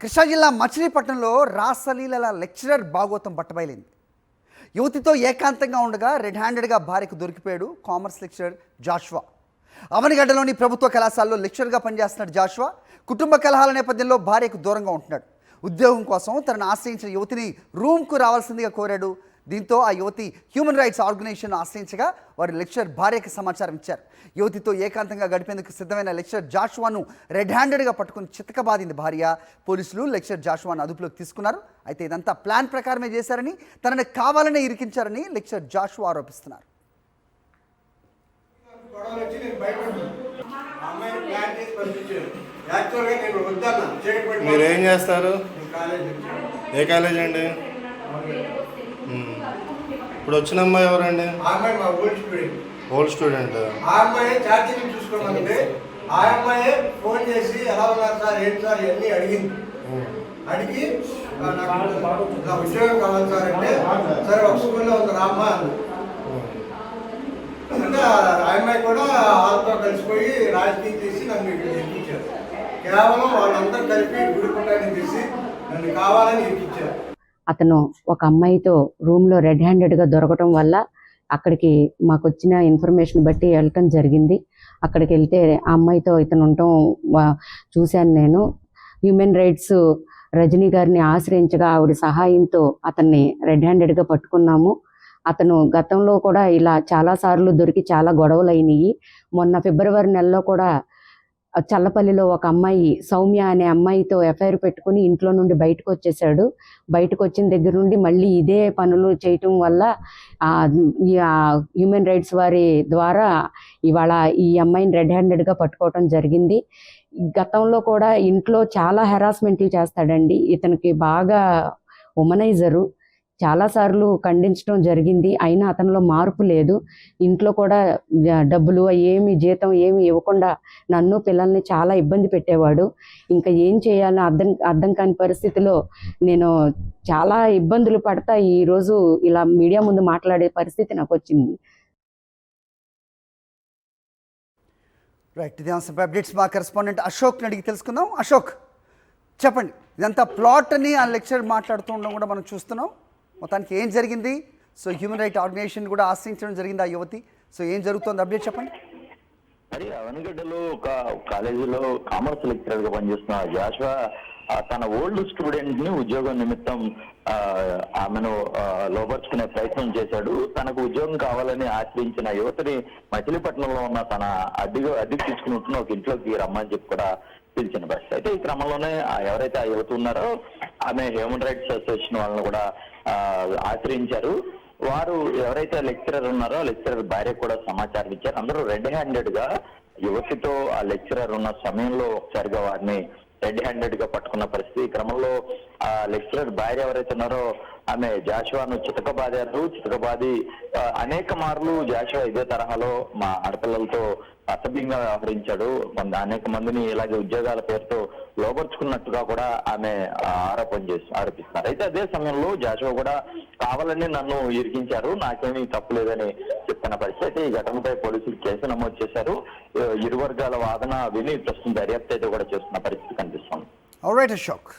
కృష్ణా జిల్లా మచిలీపట్నంలో రాసలీలల లెక్చరర్ భాగోతం బట్టబయలింది. యువతితో ఏకాంతంగా ఉండగా రెడ్ హ్యాండెడ్గా భార్యకు దొరికిపోయాడు కామర్స్ లెక్చరర్ జాషువా. అవనిగడ్డలోని ప్రభుత్వ కళాశాలలో లెక్చరర్గా పనిచేస్తున్నాడు జాషువా. కుటుంబ కలహాల నేపథ్యంలో భార్యకు దూరంగా ఉంటున్నాడు. ఉద్యోగం కోసం తనను ఆశ్రయించిన యువతిని రూమ్కు రావాల్సిందిగా కోరాడు. దీంతో ఆ యువతి హ్యూమన్ రైట్స్ ఆర్గనైజేషన్ ఆశ్రయించగా వారి లెక్చరర్ భార్యకి సమాచారం ఇచ్చారు. యువతితో ఏకాంతంగా గడిపేందుకు సిద్ధమైన లెక్చరర్ జాషువాను రెడ్ హ్యాండెడ్గా పట్టుకుని చితకబాదింది భార్య. పోలీసులు లెక్చరర్ జాషువాను అదుపులోకి తీసుకున్నారు. అయితే ఇదంతా ప్లాన్ ప్రకారమే చేశారని, తనని కావాలనే ఇరికించారని లెక్చరర్ జాషువా ఆరోపిస్తున్నారు. మీరేం చేస్తారు? ఏ కాలేజ్ అండి? ఇప్పుడు వచ్చిన అమ్మాయి ఎవరండి? Old student. ఆ అమ్మాయి ఛార్జింగ్ చూసుకోమంటే ఆ అమ్మాయి ఫోన్ చేసి ఎలా ఉన్నారు సార్, ఏంటి సార్ ఇవన్నీ అడిగింది. అడిగి నాకు ఉద్యోగం కావాలి సార్ అంటే, సరే ఒక స్కూల్లో ఉంది రామ్మా అంటే ఆ అమ్మాయి కూడా వాళ్ళతో కలిసిపోయి రాజకీయం చేసి నన్ను ఇక్కడ ఎక్కించారు. కేవలం వాళ్ళందరూ కలిపి గుడిపుండాన్ని తీసి నన్ను కావాలని ఎక్కించారు. అతను ఒక అమ్మాయితో రూమ్లో రెడ్ హ్యాండెడ్గా దొరకటం వల్ల అక్కడికి మాకు వచ్చిన ఇన్ఫర్మేషన్ బట్టి వెళ్ళటం జరిగింది. అక్కడికి వెళ్తే ఆ అమ్మాయితో ఇతను ఉండటం చూశాను నేను. హ్యూమన్ రైట్స్ రజనీ గారిని ఆశ్రయించగా ఆవిడ సహాయంతో అతన్ని రెడ్ హ్యాండెడ్గా పట్టుకున్నాము. అతను గతంలో కూడా ఇలా చాలాసార్లు దొరికి చాలా గొడవలు అయినాయి. మొన్న ఫిబ్రవరి నెలలో కూడా చల్లపల్లిలో ఒక అమ్మాయి సౌమ్య అనే అమ్మాయితో ఎఫ్ఐఆర్ పెట్టుకుని ఇంట్లో నుండి బయటకు వచ్చేసాడు. బయటకు వచ్చిన దగ్గర నుండి మళ్ళీ ఇదే పనులు చేయటం వల్ల హ్యూమన్ రైట్స్ వారి ద్వారా ఇవాళ ఈ అమ్మాయిని రెడ్ హ్యాండెడ్గా పట్టుకోవటం జరిగింది. గతంలో కూడా ఇంట్లో చాలా హెరాస్మెంట్లు చేస్తాడండి. ఇతనికి బాగా ఉమనైజరు. చాలాసార్లు ఖండించడం జరిగింది. అయినా అతనిలో మార్పు లేదు. ఇంట్లో కూడా డబ్బులు జీతం ఏమి ఇవ్వకుండా నన్ను పిల్లల్ని చాలా ఇబ్బంది పెట్టేవాడు. ఇంకా ఏం చేయాలో అర్థం కాని పరిస్థితిలో నేను చాలా ఇబ్బందులు పడతా ఈరోజు ఇలా మీడియా ముందు మాట్లాడే పరిస్థితి నాకు వచ్చింది. రైట్, ఇది అంశంపై అప్డేట్స్ మా కరెస్పాండెంట్ అశోక్ని అడిగి తెలుసుకుందాం. అశోక్, చెప్పండి, ఇదంతా ప్లాట్ అని ఆ లెక్చరర్ మాట్లాడుతూ ఉండడం కూడా మనం చూస్తున్నాం. మొత్తానికి ఏం జరిగింది? సో హ్యూమన్ రైట్ ఆర్గనైజేషన్ కూడా ఆశ్రయించడం జరిగింది ఆ యువతి. సో ఏం జరుగుతుంది, అప్డేట్ చెప్పండి. మరి అవనిగడ్డలో ఒక కాలేజీలో కామర్స్ లెక్చరర్ గా పనిచేస్తున్న జాషువా తన ఓల్డ్ స్టూడెంట్ ని ఉద్యోగం నిమిత్తం ఆమెను లోపరుచుకునే ప్రయత్నం చేశాడు. తనకు ఉద్యోగం కావాలని ఆశ్రయించిన యువతిని మచిలీపట్నంలో ఉన్న తన అద్దెకు తీసుకుని ఒక ఇంట్లోకి రమ్మని చెప్పి కూడా పిలిచిన పరిస్థితి. అయితే ఈ క్రమంలోనే ఎవరైతే ఆ యువత ఉన్నారో ఆమె హ్యూమన్ రైట్స్ అసోసియేషన్ వాళ్ళని కూడా ఆశ్రయించారు. వారు ఎవరైతే లెక్చరర్ ఉన్నారో లెక్చరర్ భార్య కూడా సమాచారం ఇచ్చారు. అందరూ రెడ్ హ్యాండెడ్ గా యువతితో ఆ లెక్చరర్ ఉన్న సమయంలో ఒకసారిగా వారిని రెడ్ హ్యాండెడ్ గా పట్టుకున్న పరిస్థితి. ఈ క్రమంలో ఆ లెక్చరర్ భార్య ఎవరైతే ఉన్నారో ఆమె జాషువాను చితకబాది అనేక మార్లు జాషువా ఇదే తరహాలో మా ఆడపిల్లలతో అసభ్యంగా వ్యవహరించాడు. అనేక మందిని ఇలాగే ఉద్యోగాల పేరుతో లోపరుచుకున్నట్టుగా కూడా ఆమె ఆరోపిస్తున్నారు. అయితే అదే సమయంలో జాషువా కూడా కావాలని నన్ను ఇరికించారు, నాకేమీ తప్పు లేదని చెప్తున్న పరిస్థితి. అయితే ఈ ఘటనపై పోలీసులు కేసు నమోదు చేశారు. ఇరు వర్గాల వాదన విని ప్రస్తుతం దర్యాప్తు అయితే కూడా చేస్తున్న పరిస్థితి కనిపిస్తుంది. ఆల్రైట్ అశోక్.